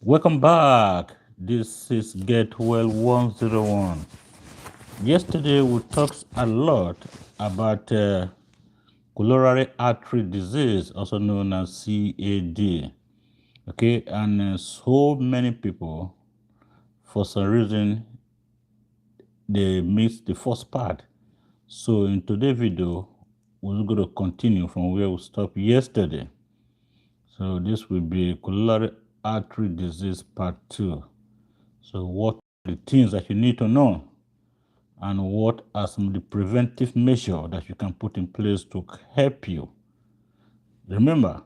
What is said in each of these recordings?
Welcome back. This is Get Well 101. Yesterday we talked a lot about coronary artery disease, also known as CAD. Okay, and so many people, for some reason, they missed the first part. So in today's video, we're going to continue from where we stopped yesterday. So this will be coronary artery disease part 2. So what are the things that you need to know, and what are some of the preventive measures that you can put in place to help you? Remember,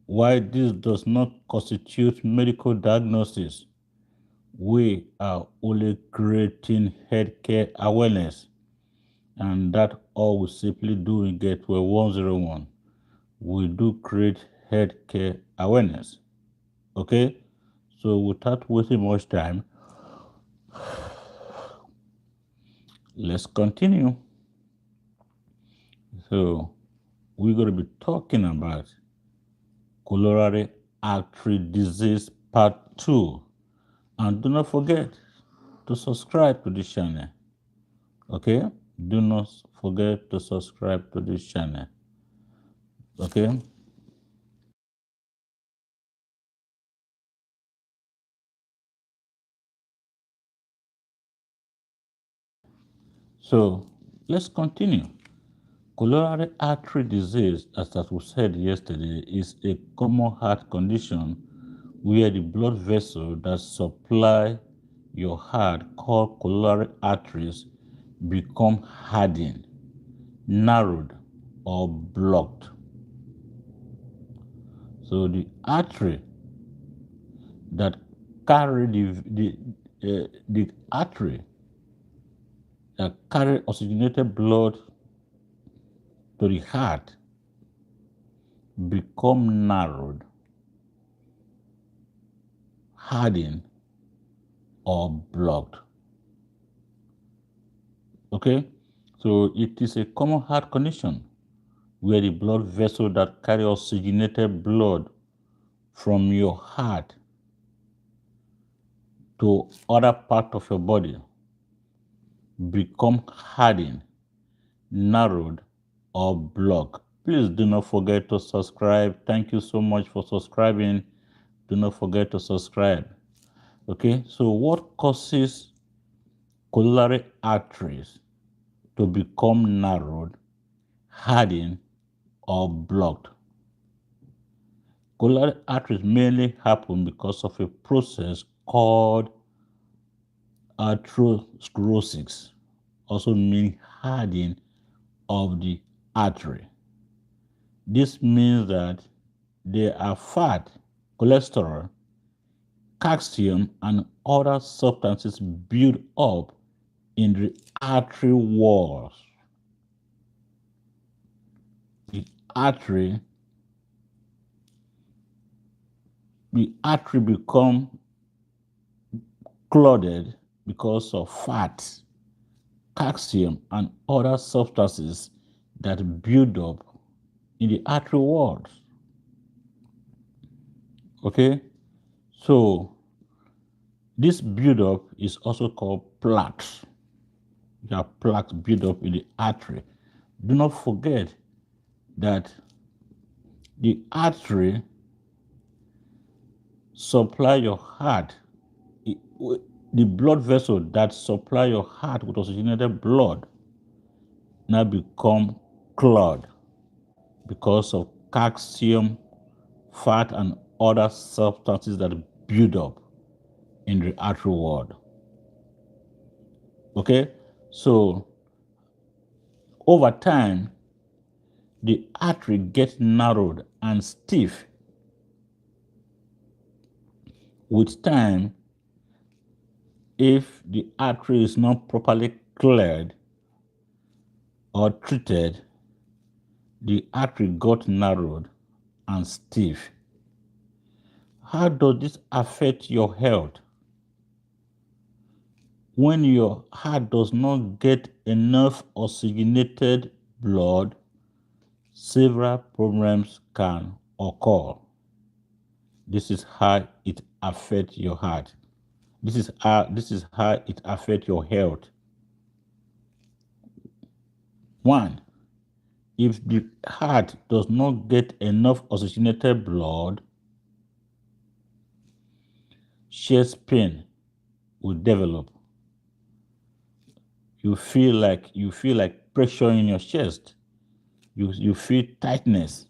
while this does not constitute medical diagnosis, we are only creating healthcare awareness, and that all we simply do in Gateway 101. We do create healthcare awareness. Okay? So without wasting much time, let's continue. So we're going to be talking about coronary artery disease part 2. And do not forget to subscribe to this channel. Okay? Do not forget to subscribe to this channel. Okay? So let's continue. Coronary artery disease, as we said yesterday, is a common heart condition where the blood vessel that supply your heart, called coronary arteries, become hardened, narrowed, or blocked. So the artery that carry the artery that carry oxygenated blood to the heart become narrowed, hardened, or blocked. Okay, so it is a common heart condition where the blood vessel that carry oxygenated blood from your heart to other part of your body become hardened, narrowed, or blocked. Please do not forget to subscribe. Thank you so much for subscribing. Do not forget to subscribe. Okay, so what causes coronary arteries to become narrowed, hardened, or blocked? Coronary arteries mainly happen because of a process called atherosclerosis, also meaning hardening of the artery. This means that there are fat, cholesterol, calcium, and other substances built up in the artery walls. The artery become clouded because of fat, calcium, and other substances that build up in the artery walls. Okay, so this buildup is also called plaques. You have plaques build up in the artery. Do not forget that the artery supply your heart, the blood vessel that supply your heart with oxygenated blood now become clogged because of calcium, fat, and other substances that build up in the artery wall. Okay, so over time, the artery gets narrowed and stiff. With time, if the artery is not properly cleared or treated, the artery got narrowed and stiff. How does this affect your health? When your heart does not get enough oxygenated blood, several problems can occur. This is how it affect your heart. This is how it affects your health. One, if the heart does not get enough oxygenated blood, chest pain will develop. You feel like pressure in your chest. You feel tightness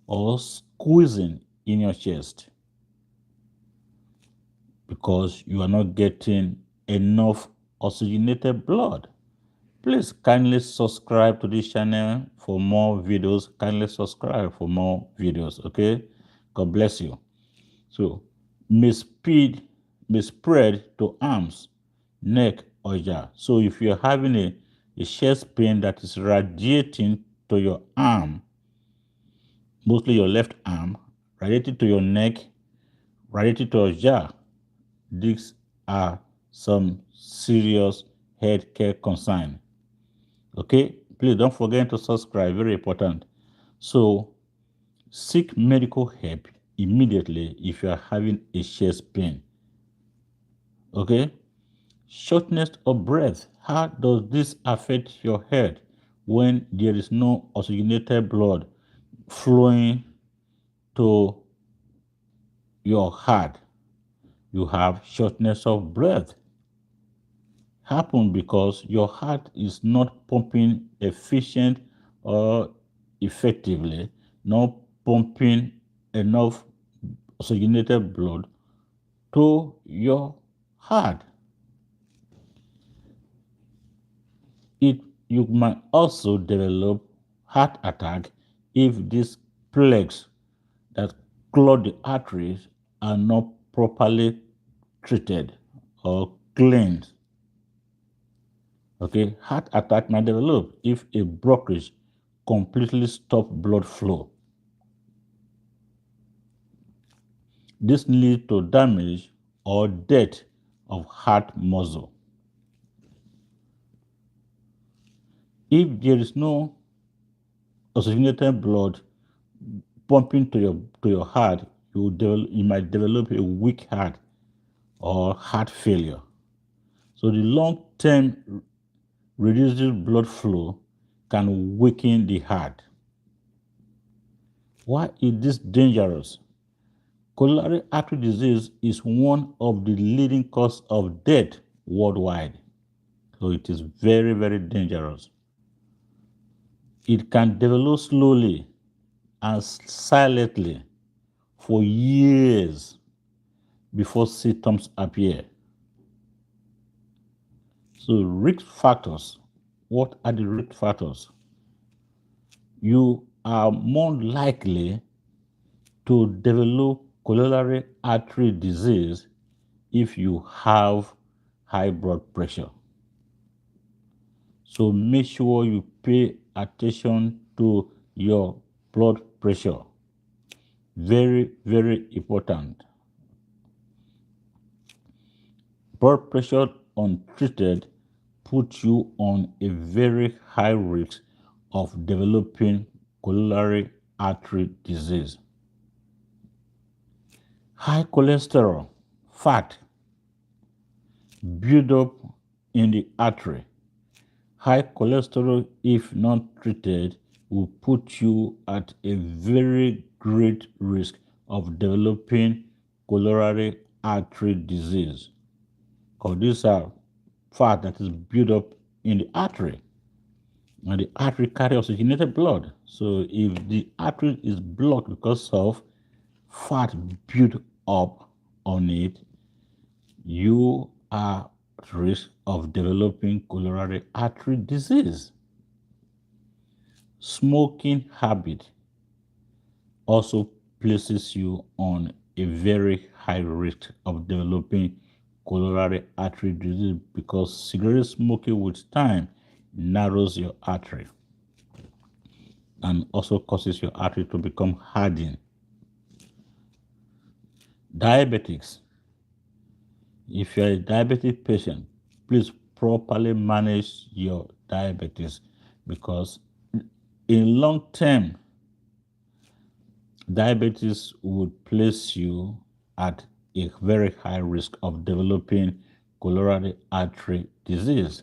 or squeezing in your chest because you are not getting enough oxygenated blood. Please kindly subscribe to this channel for more videos. Kindly subscribe for more videos. Okay, God bless you. So may spread to arms, neck, or jaw. So if you're having a chest pain that is radiating to your arm, mostly your left arm, radiating to your neck, radiating to your jaw, these are some serious healthcare concern. Okay, please don't forget to subscribe, very important. So seek medical help immediately if you are having a chest pain. Okay, shortness of breath. How does this affect your health when there is no oxygenated blood flowing to your heart? You have shortness of breath. Happen because your heart is not pumping efficient or effectively, not pumping enough oxygenated blood to your heart. You might also develop heart attack if these plaques that clog the arteries are not properly treated or cleaned. Okay, heart attack might develop if a blockage completely stops blood flow. This leads to damage or death of heart muscle. If there is no oxygenated blood pumping to your heart, you might develop a weak heart or heart failure. So the long-term reduced blood flow can weaken the heart. Why is this dangerous? Coronary artery disease is one of the leading causes of death worldwide. So it is very, very dangerous. It can develop slowly and silently for years before symptoms appear. So risk factors. What are the risk factors? You are more likely to develop coronary artery disease if you have high blood pressure. So make sure you pay attention to your blood pressure. Very, very important. Blood pressure untreated puts you on a very high risk of developing coronary artery disease. High cholesterol, fat, build up in the artery. High cholesterol, if not treated, will put you at a very great risk of developing coronary artery disease. Because these are fat that is built up in the artery. And the artery carries oxygenated blood. So if the artery is blocked because of fat built up on it, you are at risk of developing coronary artery disease. Smoking habit also places you on a very high risk of developing coronary artery disease because cigarette smoking with time narrows your artery and also causes your artery to become hardened. Diabetics. If you're a diabetic patient, please properly manage your diabetes because in long term, diabetes would place you at a very high risk of developing coronary artery disease.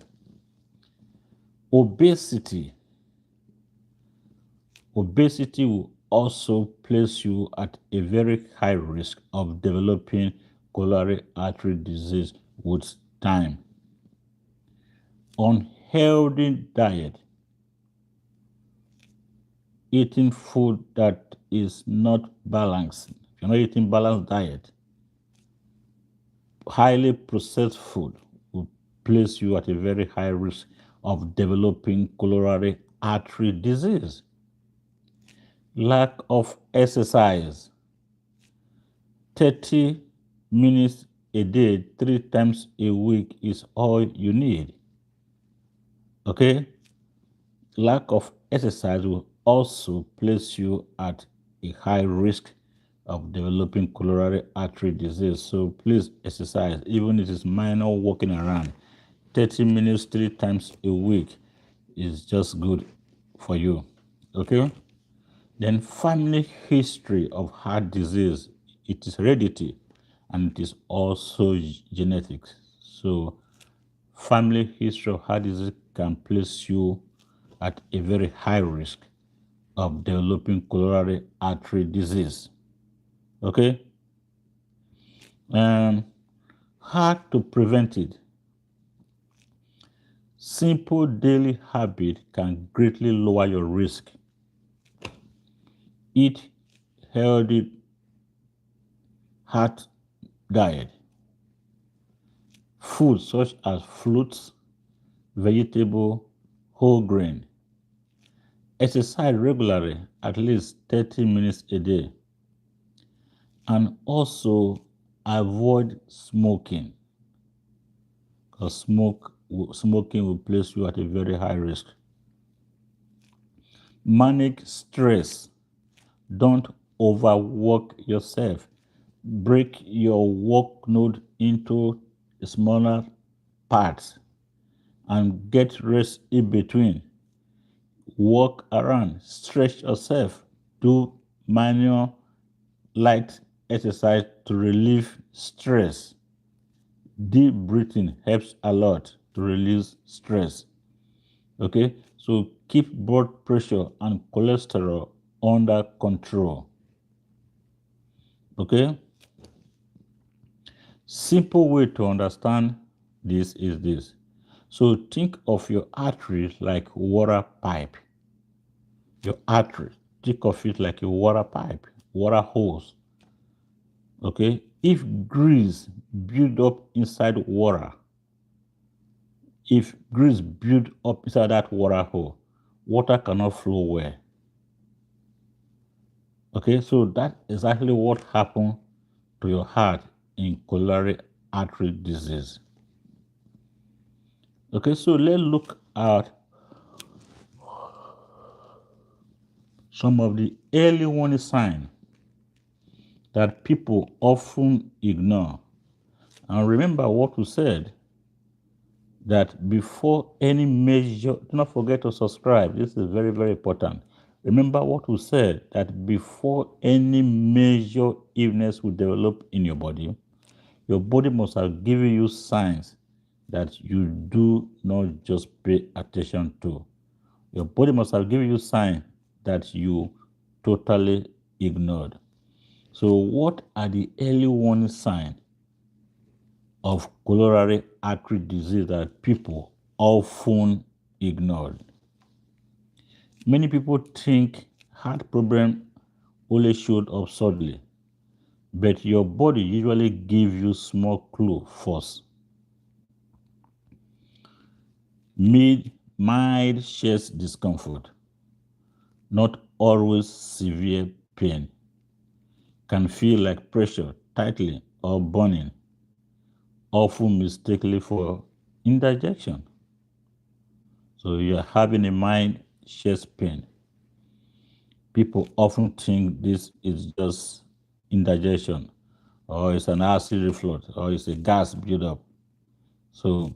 Obesity. Obesity will also place you at a very high risk of developing coronary artery disease with time. Unhealthy diet. Eating food that is not balanced. If you're not eating balanced diet, highly processed food will place you at a very high risk of developing coronary artery disease. Lack of exercise. 30 minutes a day, 3 times a week is all you need. Okay? Lack of exercise will also place you at a high risk of developing coronary artery disease. So please exercise, even if it's minor walking around. 30 minutes 3 times a week is just good for you. Okay? Then family history of heart disease. It is heredity and it is also genetics. So family history of heart disease can place you at a very high risk of developing coronary artery disease. Okay? How to prevent it? Simple daily habit can greatly lower your risk. Eat healthy heart diet. Foods such as fruits, vegetable, whole grain. Exercise regularly, at least 30 minutes a day. And also avoid smoking, because smoking will place you at a very high risk. Manage stress. Don't overwork yourself. Break your workload into smaller parts and get rest in between. Walk around, stretch yourself, do manual light exercise to relieve stress. Deep breathing helps a lot to release stress. Okay, so keep blood pressure and cholesterol under control. Okay, simple way to understand this is this. So think of your artery like water pipe. Your artery, think of it like a water pipe, water hose. Okay, if grease build up inside water, if grease build up inside that water hole, water cannot flow well. Okay, so that's exactly what happened to your heart in coronary artery disease. Okay, so let's look at some of the early warning signs that people often ignore. And remember what we said, that before any major, do not forget to subscribe. This is very, very important. Remember what we said, that before any major illness will develop in your body must have given you signs that you do not just pay attention to. Your body must have given you signs that you totally ignored. So what are the early warning signs of coronary artery disease that people often ignored? Many people think heart problem only showed up suddenly, but your body usually gives you small clue first. Mild chest discomfort, not always severe pain, can feel like pressure, tightly, or burning, often mistakenly for indigestion. So you're having a mild chest pain. People often think this is just indigestion, or it's an acid reflux, or it's a gas buildup. So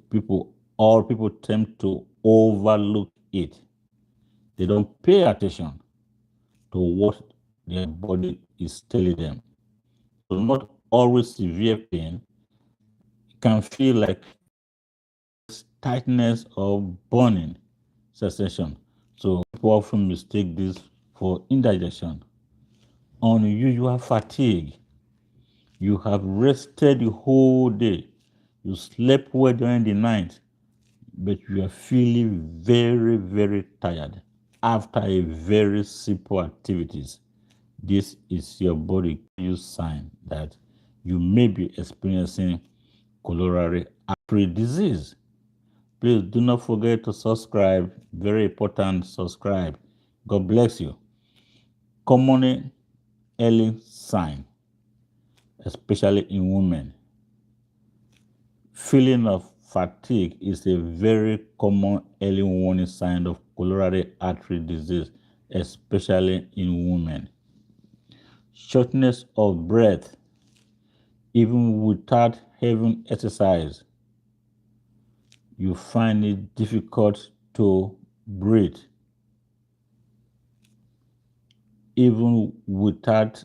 all people tend to overlook it. They don't pay attention to what their body is telling them. So not always severe pain. It can feel like tightness or burning sensation. So people often mistake this for indigestion. Unusual fatigue. You have rested the whole day. You slept well during the night, but you are feeling very, very tired after a very simple activities. This is your body use sign that you may be experiencing coronary artery disease. Please do not forget to subscribe. Very important, subscribe. God bless you. Common early sign, especially in women. Feeling of fatigue is a very common early warning sign of coronary artery disease, especially in women. Shortness of breath, even without having exercise, you find it difficult to breathe, even without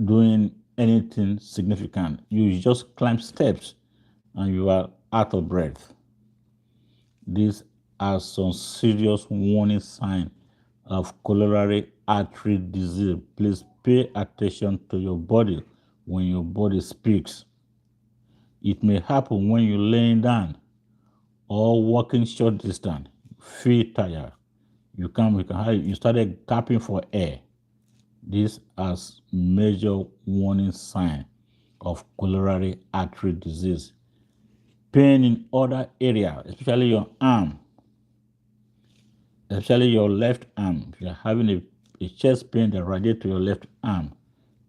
doing anything significant. You just climb steps and you are out of breath. These are some serious warning signs of coronary artery disease. Please pay attention to your body when your body speaks. It may happen when you're laying down or walking short distance. You feel tired. You started gasping for air. These are major warning signs of coronary artery disease. Pain in other areas, especially your arm, especially your left arm. If you're having a chest pain that radiates to your left arm,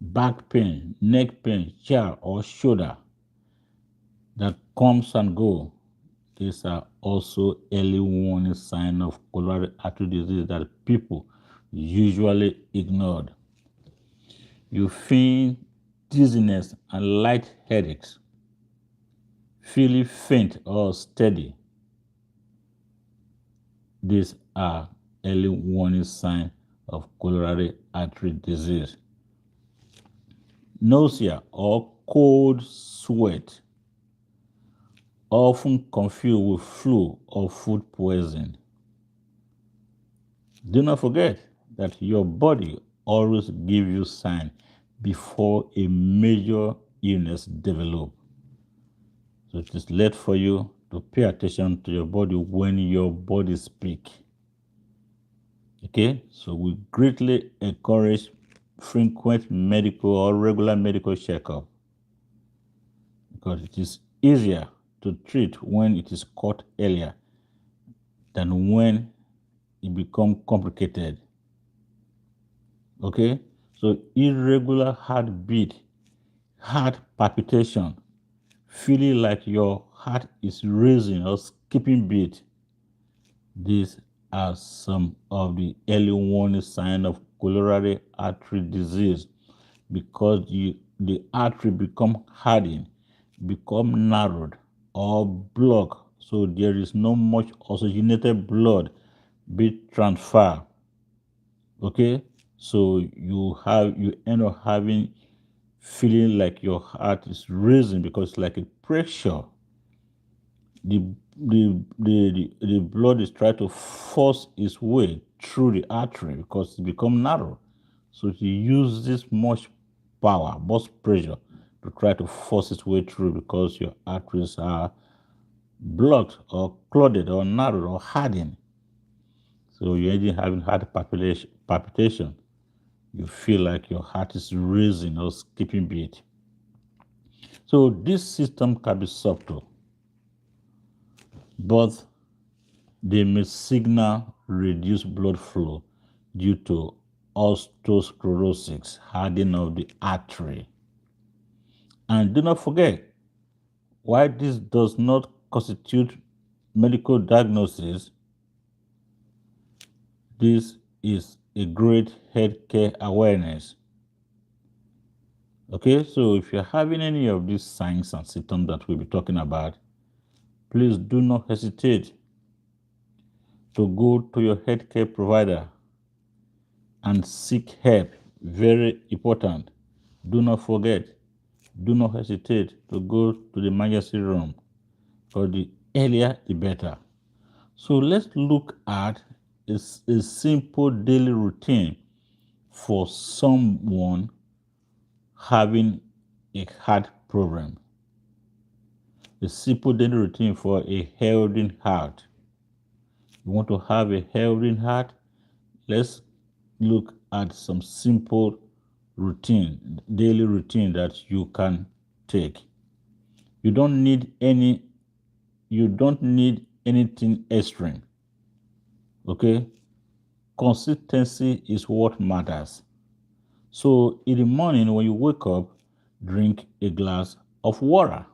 back pain, neck pain, chair or shoulder that comes and go. These are also early warning signs of coronary artery disease that people usually ignored. You feel dizziness and light headaches, feeling faint or steady. These are early warning signs of coronary artery disease. Nausea or cold sweat, often confused with flu or food poisoning. Do not forget that your body always gives you signs before a major illness develops. So it is late for you to pay attention to your body when your body speaks. Okay, so we greatly encourage frequent medical or regular medical checkup because it is easier to treat when it is caught earlier than when it becomes complicated. Okay, so irregular heartbeat, heart palpitation, feeling like your heart is racing or skipping beat. These are some of the early warning signs of coronary artery disease because the artery become hardened, become narrowed or blocked, so there is no much oxygenated blood being transferred. Okay, so you end up having feeling like your heart is raising because it's like a pressure. The blood is trying to force its way through the artery because it become narrow. So he uses much power, much pressure to try to force its way through because your arteries are blocked or clouded or narrowed or hardened. So you're even having heart palpitation. You feel like your heart is racing or skipping beat. So this system can be subtle, but they may signal reduced blood flow due to osteosclerosis, hardening of the artery. And do not forget, while this does not constitute medical diagnosis, this is a great healthcare awareness. Okay, so if you're having any of these signs and symptoms that we'll be talking about, please do not hesitate to go to your healthcare provider and seek help. Very important. Do not forget, do not hesitate to go to the emergency room, or the earlier the better. So let's look at a simple daily routine for someone having a heart problem. A simple daily routine for a healthy heart. You want to have a healthy heart? Let's look at some simple routine, daily routine that you can take. You don't need anything extreme. Okay? Consistency is what matters. So in the morning when you wake up, drink a glass of water.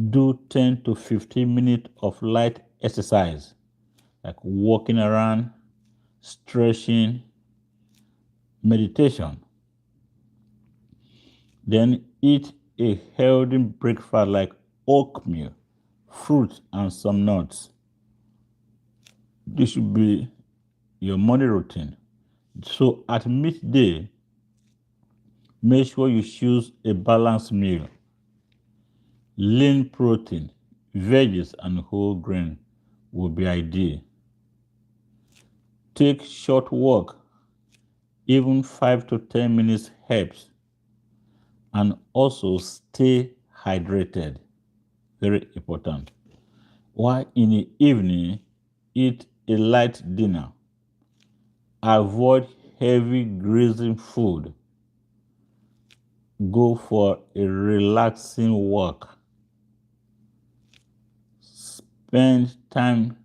Do 10 to 15 minutes of light exercise, like walking around, stretching, meditation. Then eat a healthy breakfast like oatmeal, fruit, and some nuts. This should be your morning routine. So at midday, make sure you choose a balanced meal. Lean protein, veggies, and whole grain will be ideal. Take short walk, even 5 to 10 minutes helps. And also stay hydrated, very important. While in the evening, eat a light dinner. Avoid heavy grazing food. Go for a relaxing walk. Spend time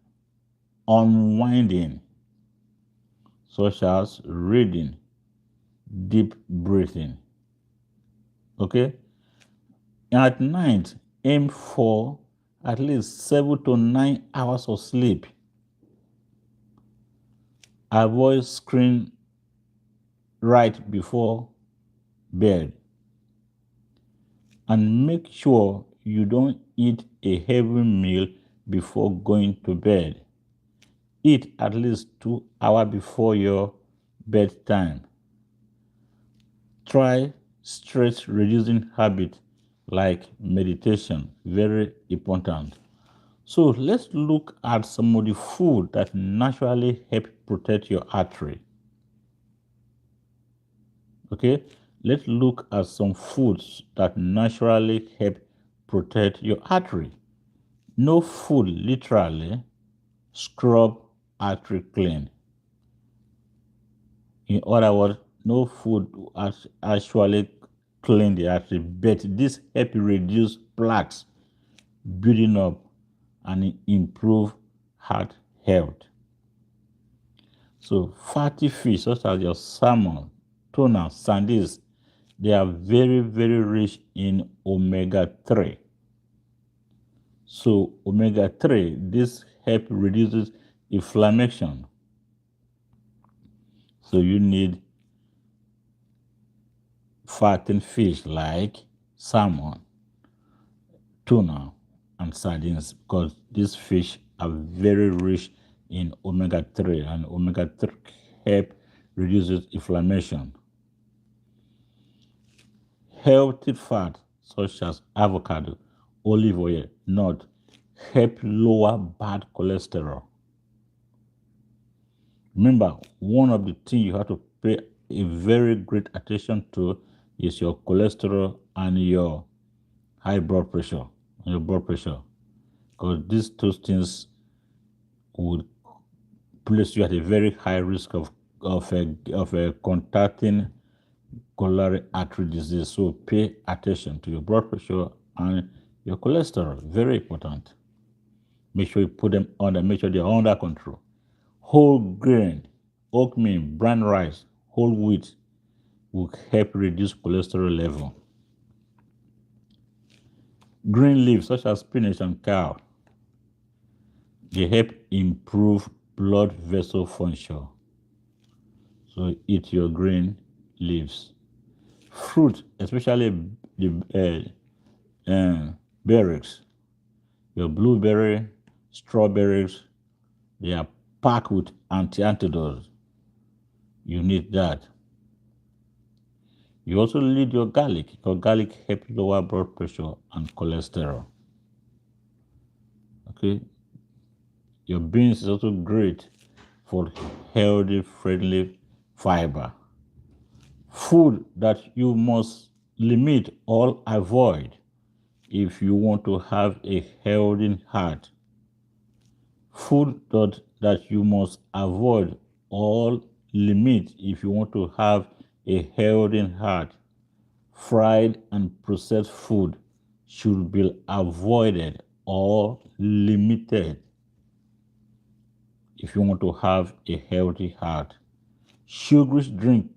unwinding, such as reading, deep breathing. Okay? At night, aim for at least 7 to 9 hours of sleep. Avoid screen right before bed. And make sure you don't eat a heavy meal before going to bed. Eat at least 2 hours before your bedtime. Try stress reducing habit like meditation, very important. So let's look at some of the food that naturally help protect your artery. Okay, let's look at some foods that naturally help protect your artery. No food literally scrub artery clean. In other words, no food actually clean the artery, but this help reduce plaques building up and improve heart health. So fatty fish such as your salmon, tuna, sardines, they are very, very rich in omega-3. So omega-3, this help reduces inflammation. So you need fattened fish like salmon, tuna, and sardines because these fish are very rich in omega-3, and omega-3 help reduces inflammation. Healthy fat such as avocado, olive oil, nut help lower bad cholesterol. Remember, one of the things you have to pay a very great attention to is your cholesterol and your high blood pressure, because these two things would place you at a very high risk of contacting coronary artery disease. So pay attention to your blood pressure and your cholesterol. Very important. Make sure you put them under, make sure they're under control. Whole grain, oatmeal, brown rice, whole wheat will help reduce cholesterol level. Green leaves such as spinach and kale, they help improve blood vessel function. So eat your green leaves. Fruit, especially the berries, your blueberry, strawberries, they are packed with antidotes. You need that. You also need your garlic because garlic helps lower blood pressure and cholesterol. Okay, your beans is also great for healthy, friendly fiber. Food that you must limit or avoid if you want to have a healthy heart. Food that you must avoid or limit if you want to have a healthy heart. Fried and processed food should be avoided or limited if you want to have a healthy heart. Sugary drink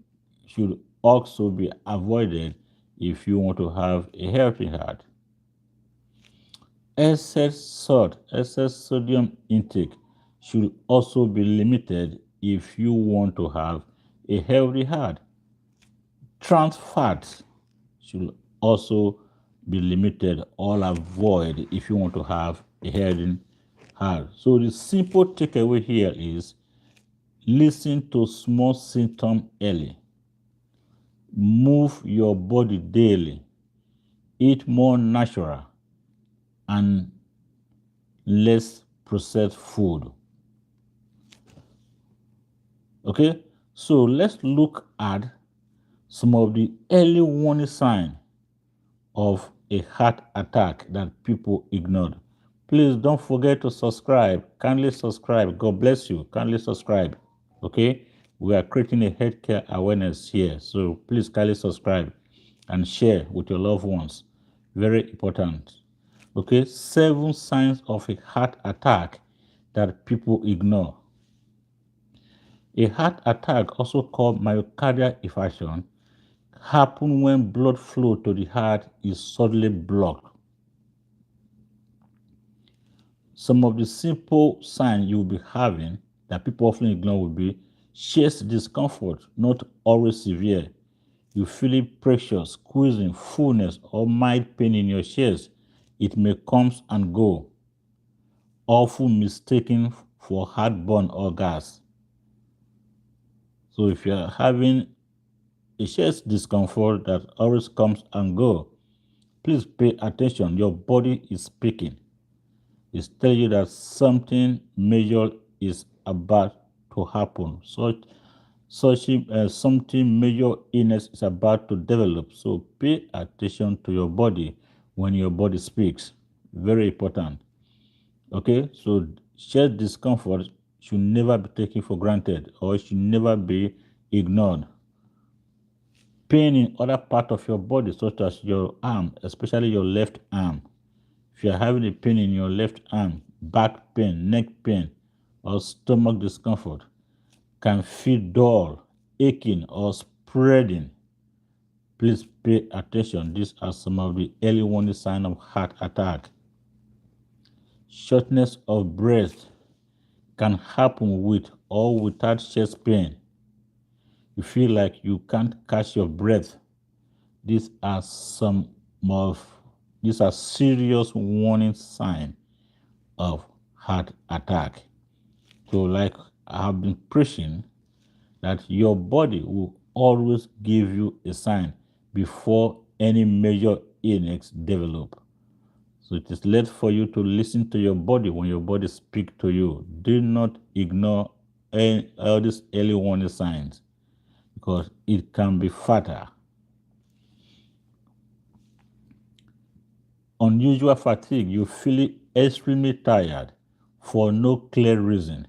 should also be avoided if you want to have a healthy heart. Excess salt, excess sodium intake should also be limited if you want to have a healthy heart. Trans fats should also be limited or avoid if you want to have a healthy heart. So the simple takeaway here is listen to small symptoms early. Move your body daily. Eat more natural and less processed food. Okay, so let's look at some of the early warning signs of a heart attack that people ignored. Please don't forget to subscribe. Kindly subscribe. God bless you. Kindly subscribe. Okay, we are creating a healthcare awareness here, so please kindly subscribe and share with your loved ones. Very important. Okay, 7 signs of a heart attack that people ignore. A heart attack, also called myocardial infarction, happens when blood flow to the heart is suddenly blocked. Some of the simple signs you will be having that people often ignore will be chest discomfort, not always severe. You feel pressure, squeezing, fullness, or mild pain in your chest. It may come and go, often mistaken for heartburn or gas. So if you're having a chest discomfort that always comes and go, please pay attention. Your body is speaking. It's telling you that something major is about to happen. Something major illness is about to develop. So pay attention to your body when your body speaks. Very important. Okay, so chest discomfort should never be taken for granted or should never be ignored. Pain in other part of your body, such as your arm, especially your left arm. If you are having a pain in your left arm, back pain, neck pain, or stomach discomfort, can feel dull, aching, or spreading, please pay attention. These are some of the early warning signs of heart attack. Shortness of breath can happen with or without chest pain. You feel like you can't catch your breath. These are these are serious warning signs of heart attack. So, like I have been preaching, that your body will always give you a sign before any major illness develop. So it is late for you to listen to your body when your body speaks to you. Do not ignore all these early warning signs because it can be fatal. Unusual fatigue, you feel extremely tired for no clear reason.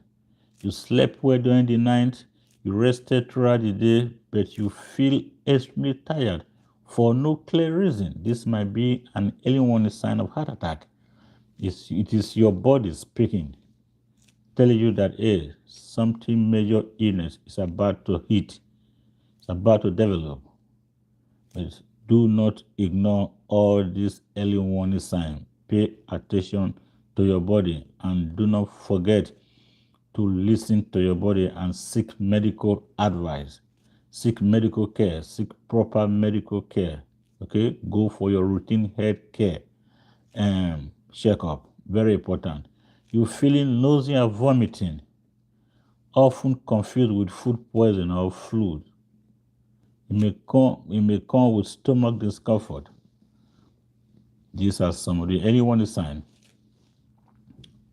You slept well during the night, you rested throughout the day, but you feel extremely tired for no clear reason. This might be an early warning sign of heart attack. It is your body speaking, telling you that hey, something major illness is about to hit, it's about to develop. But do not ignore all these early warning signs. Pay attention to your body and do not forget to listen to your body and seek medical advice. Seek medical care. Seek proper medical care. Okay? Go for your routine health care checkup. Very important. You feeling nausea, vomiting, often confused with food poison or flu. It may come with stomach discomfort. These are some of the early warning signs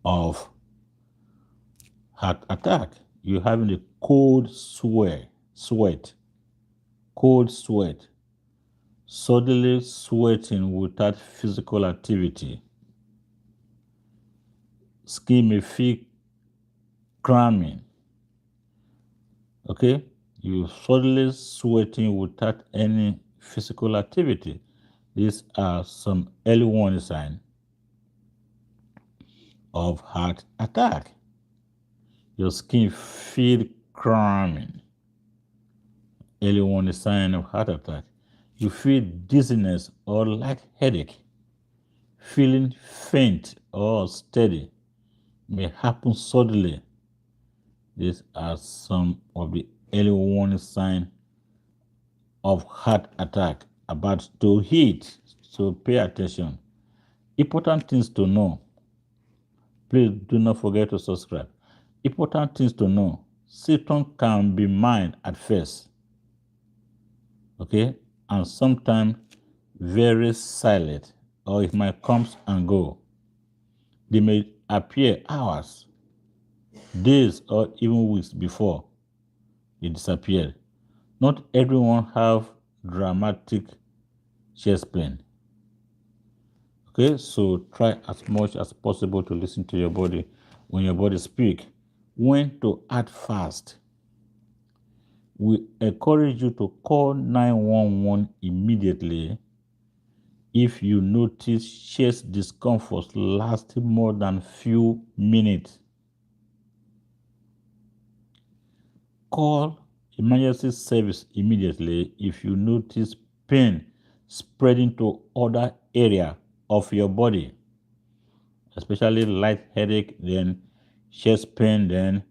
of heart attack. You're having a cold sweat, suddenly sweating without physical activity. Skin may feel cramming. Okay? You suddenly sweating without any physical activity. These are some early warning signs of heart attack. Your skin feel cramming. Early warning sign of heart attack. You feel dizziness or light headache. Feeling faint or steady may happen suddenly. These are some of the early warning signs of heart attack about to hit. So pay attention. Important things to know. Please do not forget to subscribe. Important things to know. Symptoms can be mild at first. Okay? And sometimes very silent, or it might come and go. They may appear hours, days, or even weeks before they disappear. Not everyone have dramatic chest pain. Okay, so try as much as possible to listen to your body when your body speak. When to act fast. We encourage you to call 911 immediately if you notice chest discomfort lasting more than few minutes. Call emergency service immediately if you notice pain spreading to other area of your body, especially light headache, then chest pain, then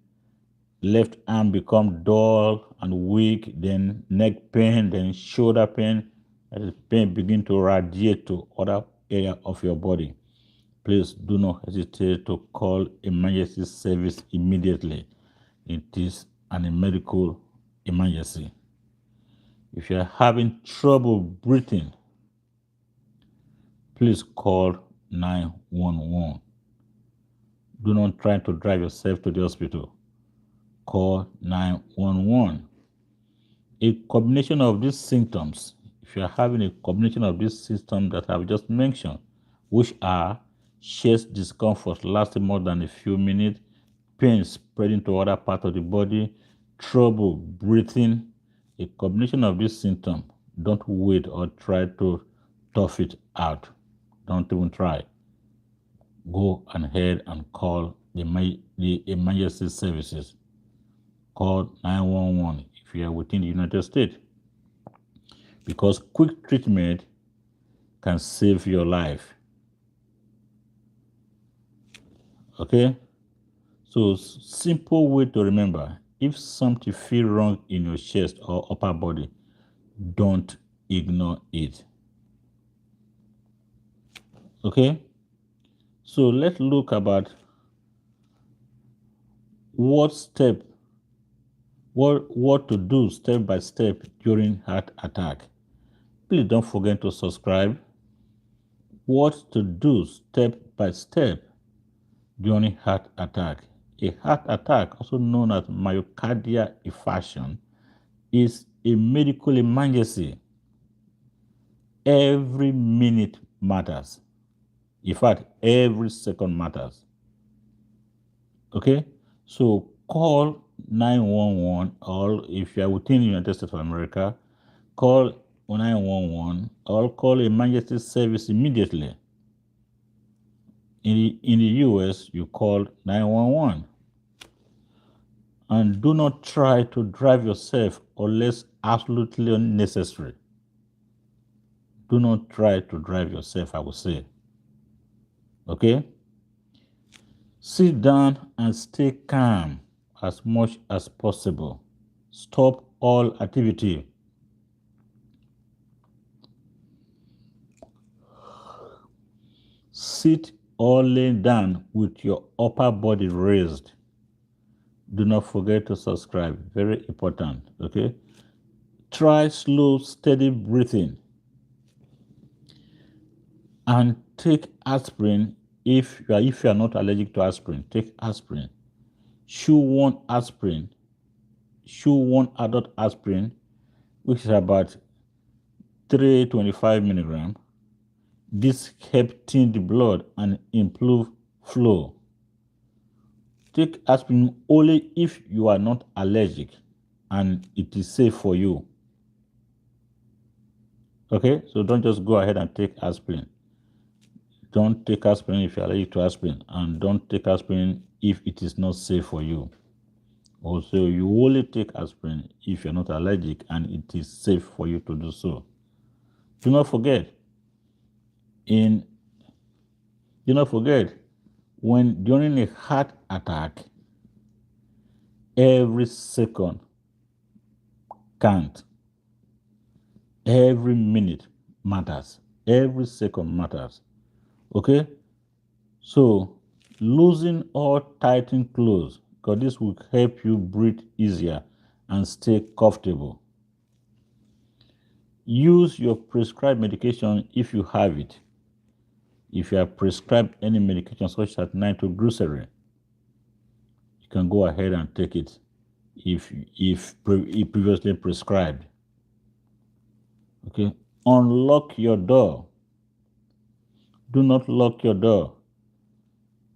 left arm become dull and weak, then neck pain, then shoulder pain, and the pain begin to radiate to other area of your body. Please do not hesitate to call emergency service immediately. It is a medical emergency. If you are having trouble breathing, please call 911. Do not try to drive yourself to the hospital. Call 911. A combination of these symptoms, if you are having a combination of these symptoms that I've just mentioned, which are chest discomfort lasting more than a few minutes, pain spreading to other parts of the body, trouble breathing, a combination of these symptoms, don't wait or try to tough it out. Don't even try. Go ahead and call the emergency services. Call 911 if you are within the United States, because quick treatment can save your life. Okay? So simple way to remember, if something feels wrong in your chest or upper body, don't ignore it. Okay? So let's look about what to do step by step during heart attack. Please don't forget to subscribe. What to do step by step during heart attack. A heart attack, also known as myocardial infarction, is a medical emergency. Every minute matters. In fact, every second matters. Okay? So call 911, or if you are within the United States of America, call 911 or call emergency service immediately. In the US, you call 911. And do not try to drive yourself unless absolutely necessary. Do not try to drive yourself, I would say. Okay? Sit down and stay calm as much as possible. Stop all activity. Sit or lay down with your upper body raised. Do not forget to subscribe. Very important. Okay? Try slow, steady breathing. And take aspirin if you are not allergic to aspirin. Take aspirin. Chew one aspirin. Chew one adult aspirin, which is about 325 milligram. This helps thin the blood and improve flow. Take aspirin only if you are not allergic and it is safe for you. Okay, so don't just go ahead and take aspirin. Don't take aspirin if you're allergic to aspirin, and don't take aspirin if it is not safe for you. Also, you only take aspirin if you're not allergic and it is safe for you to do so. Do not forget, when during a heart attack, every second counts. Every minute matters. Every second matters. Okay? So, loosen or tighten clothes, because this will help you breathe easier and stay comfortable. Use your prescribed medication if you have it. If you are prescribed any medication such as nitroglycerin, you can go ahead and take it if previously prescribed. Okay, unlock your door. Do not lock your door.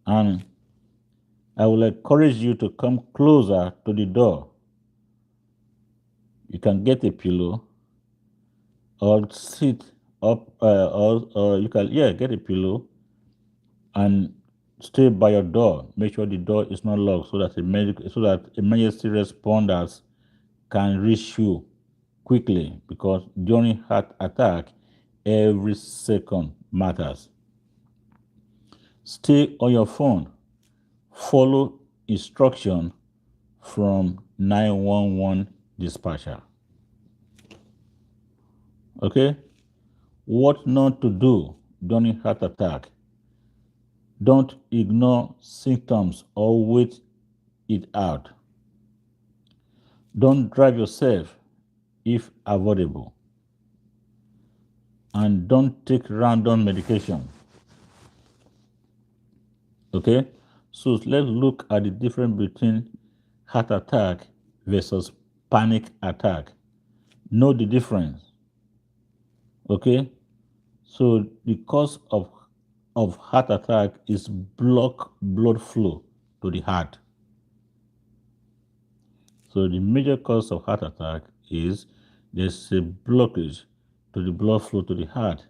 And I will encourage you to come closer to the door. You can get a pillow or sit up, or you can get a pillow and stay by your door. Make sure the door is not locked so that emergency responders can reach you quickly, because during heart attack, every second matters. Stay on your phone. Follow instruction from 911 dispatcher. Okay? What not to do during heart attack. Don't ignore symptoms or wait it out. Don't drive yourself if avoidable. And don't take random medication. Okay? So let's look at the difference between heart attack versus panic attack. Know the difference. Okay? So the cause of heart attack is block blood flow to the heart. So the major cause of heart attack is there's a blockage to the blood flow to the heart.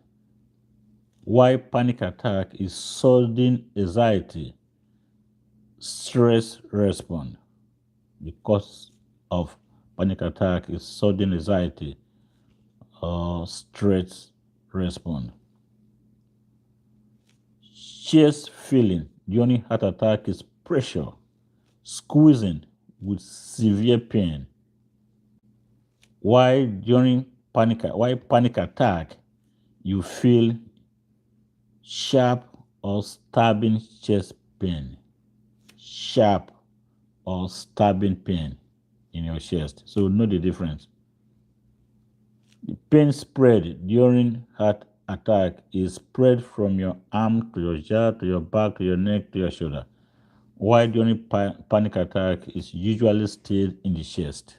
Why panic attack is sudden anxiety, stress response. The cause of panic attack is sudden anxiety or stress response. Chest feeling during heart attack is pressure, squeezing with severe pain. Why panic attack you feel sharp or stabbing chest pain, sharp or stabbing pain in your chest. So know the difference. The pain spread during heart attack is spread from your arm to your jaw to your back to your neck to your shoulder. While during panic attack is usually stayed in the chest.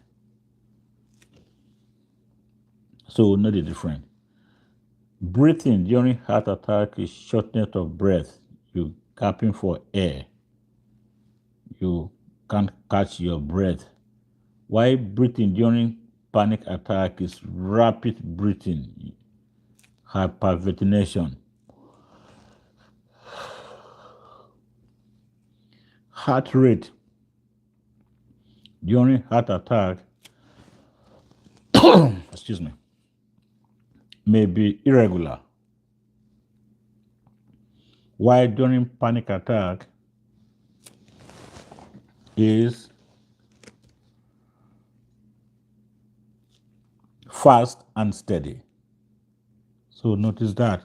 So know the difference. Breathing during heart attack is shortness of breath. You gasping for air. You can't catch your breath. While breathing during panic attack is rapid breathing, hyperventilation. Heart rate during heart attack excuse me, may be irregular, while during panic attack is fast and steady. So notice that.